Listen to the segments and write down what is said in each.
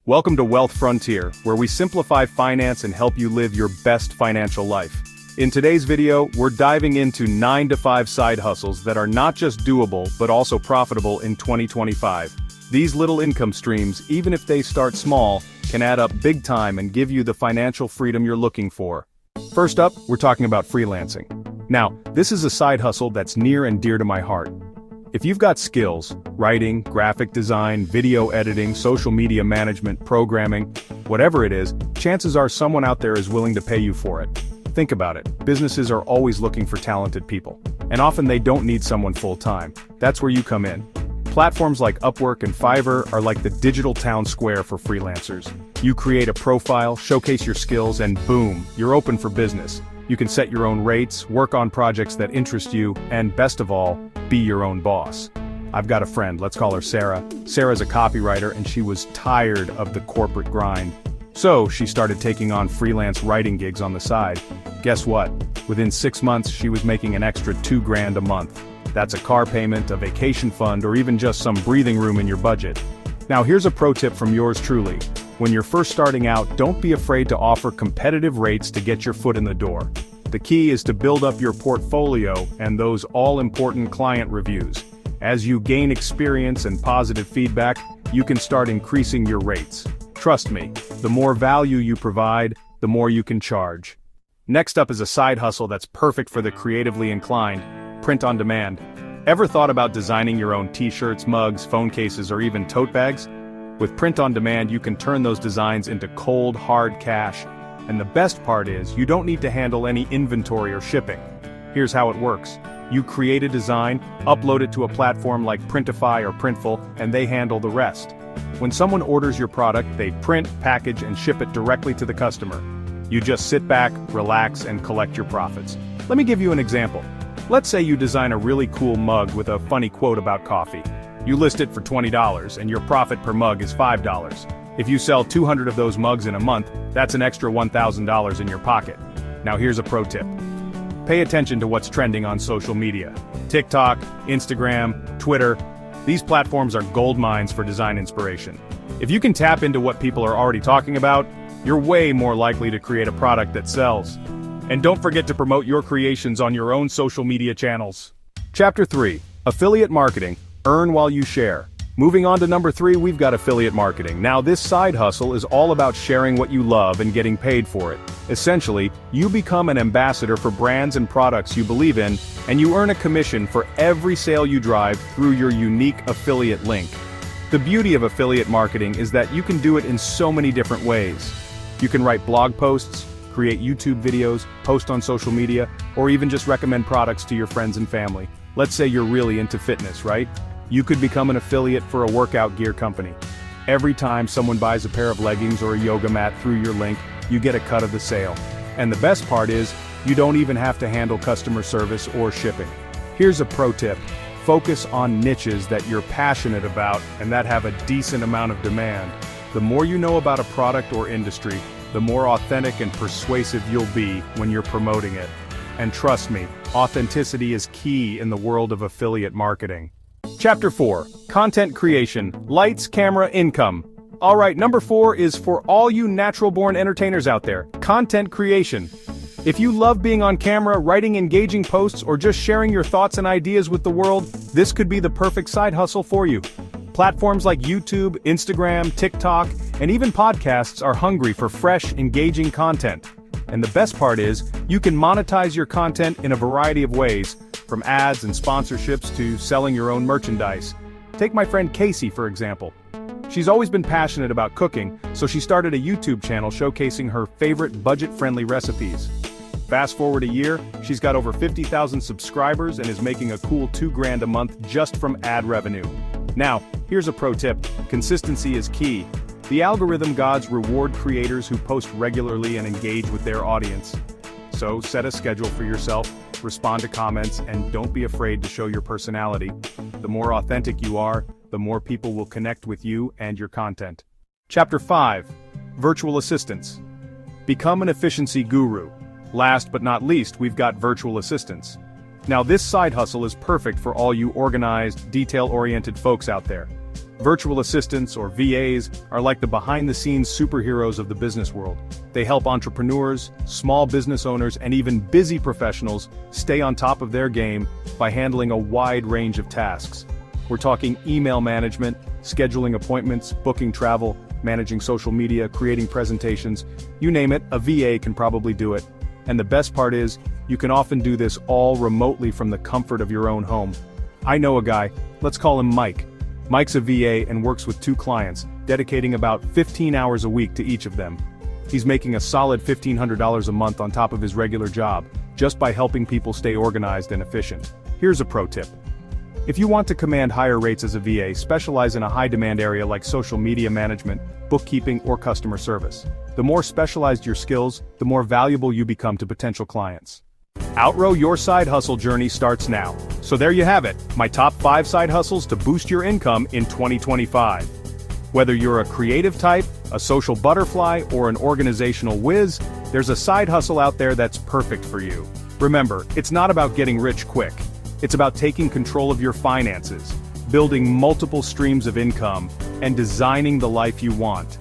Welcome to Wealth Frontier, where we simplify finance and help you live your best financial life. In today's video, we're diving into 9-to-5 side hustles that are not just doable but also profitable in 2025. These little income streams, even if they start small, can add up big time and give you the financial freedom you're looking for. First up, we're talking about freelancing. Now, this is a side hustle that's near and dear to my heart. If you've got skills, writing, graphic design, video editing, social media management, programming, whatever it is, chances are someone out there is willing to pay you for it. Think about it, businesses are always looking for talented people. And often they don't need someone full-time. That's where you come in. Platforms like Upwork and Fiverr are like the digital town square for freelancers. You create a profile, showcase your skills, and boom, you're open for business. You can set your own rates, work on projects that interest you, and best of all, be your own boss. I've got a friend, let's call her Sarah. Sarah's a copywriter and she was tired of the corporate grind. So she started taking on freelance writing gigs on the side. Guess what? Within 6 months she was making an extra $2,000 a month. That's a car payment, a vacation fund, or even just some breathing room in your budget. Now here's a pro tip from yours truly. When you're first starting out, don't be afraid to offer competitive rates to get your foot in the door. The key is to build up your portfolio and those all-important client reviews. As you gain experience and positive feedback, you can start increasing your rates. Trust me, the more value you provide, the more you can charge. Next up is a side hustle that's perfect for the creatively inclined: print on demand. Ever thought about designing your own t-shirts, mugs, phone cases, or even tote bags? With print on demand, you can turn those designs into cold, hard cash. And the best part is, you don't need to handle any inventory or shipping. Here's how it works. You create a design, upload it to a platform like Printify or Printful, and they handle the rest. When someone orders your product, they print, package, and ship it directly to the customer. You just sit back, relax, and collect your profits. Let me give you an example. Let's say you design a really cool mug with a funny quote about coffee. You list it for $20, and your profit per mug is $5. If you sell 200 of those mugs in a month, that's an extra $1,000 in your pocket. Now here's a pro tip. Pay attention to what's trending on social media. TikTok, Instagram, Twitter. These platforms are gold mines for design inspiration. If you can tap into what people are already talking about, you're way more likely to create a product that sells. And don't forget to promote your creations on your own social media channels. Chapter 3. Affiliate Marketing. Earn while you share. Moving on to number 3, we've got affiliate marketing. Now this side hustle is all about sharing what you love and getting paid for it. Essentially, you become an ambassador for brands and products you believe in, and you earn a commission for every sale you drive through your unique affiliate link. The beauty of affiliate marketing is that you can do it in so many different ways. You can write blog posts, create YouTube videos, post on social media, or even just recommend products to your friends and family. Let's say you're really into fitness, right? You could become an affiliate for a workout gear company. Every time someone buys a pair of leggings or a yoga mat through your link, you get a cut of the sale. And the best part is, you don't even have to handle customer service or shipping. Here's a pro tip. Focus on niches that you're passionate about and that have a decent amount of demand. The more you know about a product or industry, the more authentic and persuasive you'll be when you're promoting it. And trust me, authenticity is key in the world of affiliate marketing. Chapter 4. Content Creation. Lights, Camera, Income. Alright, number 4 is for all you natural-born entertainers out there. Content creation. If you love being on camera, writing engaging posts, or just sharing your thoughts and ideas with the world, this could be the perfect side hustle for you. Platforms like YouTube, Instagram, TikTok, and even podcasts are hungry for fresh, engaging content. And the best part is, you can monetize your content in a variety of ways, from ads and sponsorships to selling your own merchandise. Take my friend Casey, for example. She's always been passionate about cooking, so she started a YouTube channel showcasing her favorite budget-friendly recipes. Fast forward a year, she's got over 50,000 subscribers and is making a cool $2,000 a month just from ad revenue. Now, here's a pro tip. Consistency is key. The algorithm gods reward creators who post regularly and engage with their audience. So set a schedule for yourself, respond to comments, and don't be afraid to show your personality. The more authentic you are, the more people will connect with you and your content. Chapter 5. Virtual Assistants. Become an efficiency guru. Last but not least, we've got virtual assistants. Now this side hustle is perfect for all you organized, detail-oriented folks out there. Virtual assistants, or VAs, are like the behind-the-scenes superheroes of the business world. They help entrepreneurs, small business owners, and even busy professionals stay on top of their game by handling a wide range of tasks. We're talking email management, scheduling appointments, booking travel, managing social media, creating presentations. You name it, a VA can probably do it. And the best part is, you can often do this all remotely from the comfort of your own home. I know a guy, let's call him Mike. Mike's a VA and works with 2 clients, dedicating about 15 hours a week to each of them. He's making a solid $1,500 a month on top of his regular job, just by helping people stay organized and efficient. Here's a pro tip. If you want to command higher rates as a VA, specialize in a high-demand area like social media management, bookkeeping, or customer service. The more specialized your skills, the more valuable you become to potential clients. Outgrow your side hustle journey starts now. So there you have it, my top 5 side hustles to boost your income in 2025. Whether you're a creative type, a social butterfly, or an organizational whiz, there's a side hustle out there that's perfect for you. Remember, it's not about getting rich quick. It's about taking control of your finances, building multiple streams of income, and designing the life you want.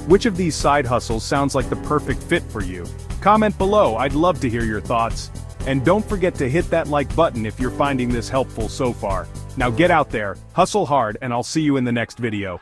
Which of these side hustles sounds like the perfect fit for you? Comment below, I'd love to hear your thoughts. And don't forget to hit that like button if you're finding this helpful so far. Now get out there, hustle hard, and I'll see you in the next video.